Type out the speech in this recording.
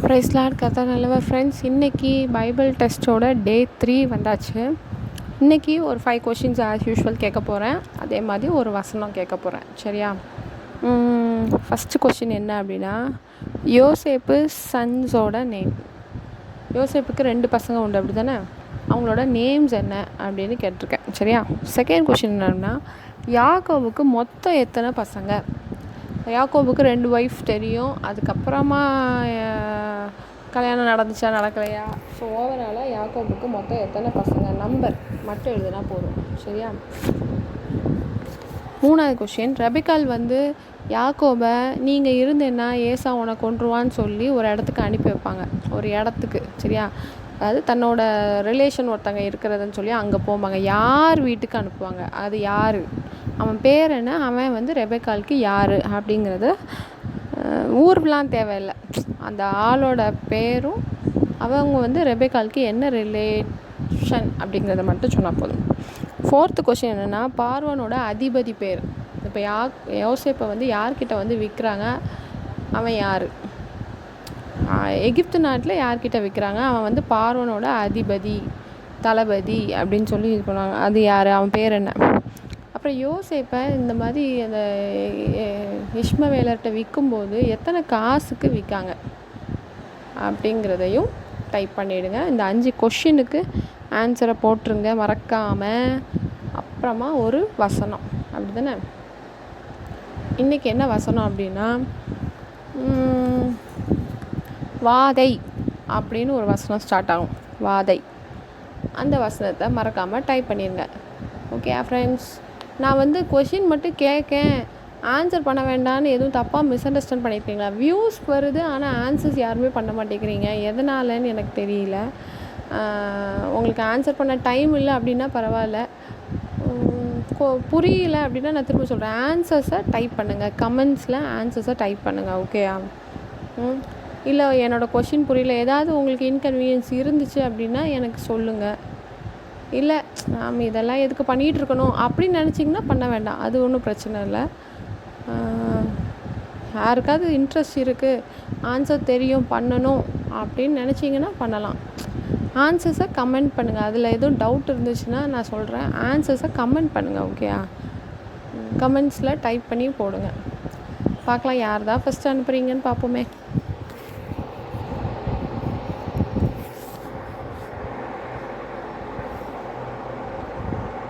Price Lord கர்த்தர் நல்லவர். Friends, இன்றைக்கி பைபிள் டெஸ்ட்டோட டே 3 வந்தாச்சு. இன்றைக்கி ஒரு 5 கொஷின்ஸ் ஆஸ் யூஷுவல் கேட்க போகிறேன். அதே மாதிரி ஒரு வசனம் கேட்க போகிறேன். சரியா? ஃபஸ்ட்டு கொஷின் என்ன அப்படின்னா, யோசேப்பு சன்ஸோட நேம். யோசேப்புக்கு 2 பசங்க உண்டு, அப்படி தானே? அவங்களோட நேம்ஸ் என்ன அப்படின்னு கேட்டிருக்கேன். சரியா? செகண்ட் கொஷின் என்னன்னா, யாக்கோபுக்கு மொத்தம் எத்தனை பசங்க? யாக்கோபுக்கு 2 ஒய்ஃப் தெரியும். அதுக்கப்புறமா கல்யாணம் நடந்துச்சா நடக்கலையா? ஸோ ஓவராலாக யாக்கோபுக்கு மொத்தம் எத்தனை பசங்க நம்பர் மட்டும் எழுதுனா போதும். சரியா? மூணாவது கொஷின், ரெபெக்காள் யாக்கோபை நீங்கள் இருந்தேன்னா ஏசா உன்னை கொன்றுவான்னு சொல்லி ஒரு இடத்துக்கு அனுப்பி வைப்பாங்க. ஒரு இடத்துக்கு. சரியா? அதாவது தன்னோட ரிலேஷன் ஒருத்தங்க இருக்கிறதுன்னு சொல்லி அங்கே போவாங்க. யார் வீட்டுக்கு அனுப்புவாங்க? அது யார்? அவன் பேர் என்ன? அவன் ரெபெக்காளுக்கு யார் அப்படிங்கிறது ஊர்லாம் தேவையில்லை. அந்த ஆளோட பேரும் அவங்க ரெபெக்காளுக்கு என்ன ரிலேஷன் அப்படிங்கிறத மட்டும் சொன்னால் போதும். ஃபோர்த்து கொஷின் என்னென்னா, பார்வோனோட அதிபதி பேர். இப்போ யோசேப்பை யார்கிட்ட விற்கிறாங்க? அவன் யார்? எகிப்து நாட்டில் யார்கிட்ட விற்கிறாங்க? அவன் பார்வோனோட அதிபதி, தளபதி அப்படின்னு சொல்லி இது பண்ணுவாங்க. அது யார்? அவன் பேர் என்ன? அப்புறம் யோசேப்பை இந்த மாதிரி அந்த இஷ்மவேலர்கிட்ட விற்கும்போது எத்தனை காசுக்கு விற்காங்க அப்படிங்கிறதையும் டைப் பண்ணிவிடுங்க. இந்த 5 கொஷினுக்கு ஆன்சரை போட்டுருங்க மறக்காமல். அப்புறமா ஒரு வசனம், அப்படி தானே? இன்றைக்கி என்ன வசனம் அப்படின்னா, வாதை அப்படின்னு ஒரு வசனம் ஸ்டார்ட் ஆகும். வாதை. அந்த வசனத்தை மறக்காமல் டைப் பண்ணிடுங்க. ஓகே ஃப்ரெண்ட்ஸ், நான் கொஷின் மட்டும் கேட்கேன், ஆன்சர் பண்ண வேண்டாம்னு எதுவும் தப்பாக மிஸ் அண்டர்ஸ்டாண்ட் பண்ணியிருக்கீங்களா? வியூஸ் வருது, ஆனால் ஆன்சர்ஸ் யாருமே பண்ண மாட்டேங்கிறீங்க. எதனாலன்னு எனக்கு தெரியல. உங்களுக்கு ஆன்சர் பண்ண டைம் இல்லை அப்படின்னா பரவாயில்ல. புரியல அப்படின்னா நான் திரும்ப சொல்கிறேன், ஆன்சர்ஸை டைப் பண்ணுங்கள். கமெண்ட்ஸில் ஆன்சர்ஸை டைப் பண்ணுங்கள். ஓகேயா? இல்லை என்னோடய கொஷின் புரியல, ஏதாவது உங்களுக்கு இன்கன்வீனியன்ஸ் இருந்துச்சு அப்படின்னா எனக்கு சொல்லுங்கள். இல்லை நாம் இதெல்லாம் எதுக்கு பண்ணிகிட்ருக்கணும் அப்படின்னு நினச்சிங்கன்னா பண்ண வேண்டாம். அது ஒன்றும் பிரச்சனை இல்லை. யாருக்காவது இன்ட்ரெஸ்ட் இருக்குது, ஆன்சர் தெரியும், பண்ணணும் அப்படின்னு நினச்சிங்கன்னா பண்ணலாம். ஆன்சர்ஸை கமெண்ட் பண்ணுங்கள். அதில் எதுவும் டவுட் இருந்துச்சுன்னா நான் சொல்கிறேன், ஆன்சர்ஸை கமெண்ட் பண்ணுங்கள். ஓகேயா? கமெண்ட்ஸில் டைப் பண்ணி போடுங்க. பார்க்கலாம் யார் தான் ஃபஸ்ட்டு அனுப்புகிறீங்கன்னு பார்ப்போமே.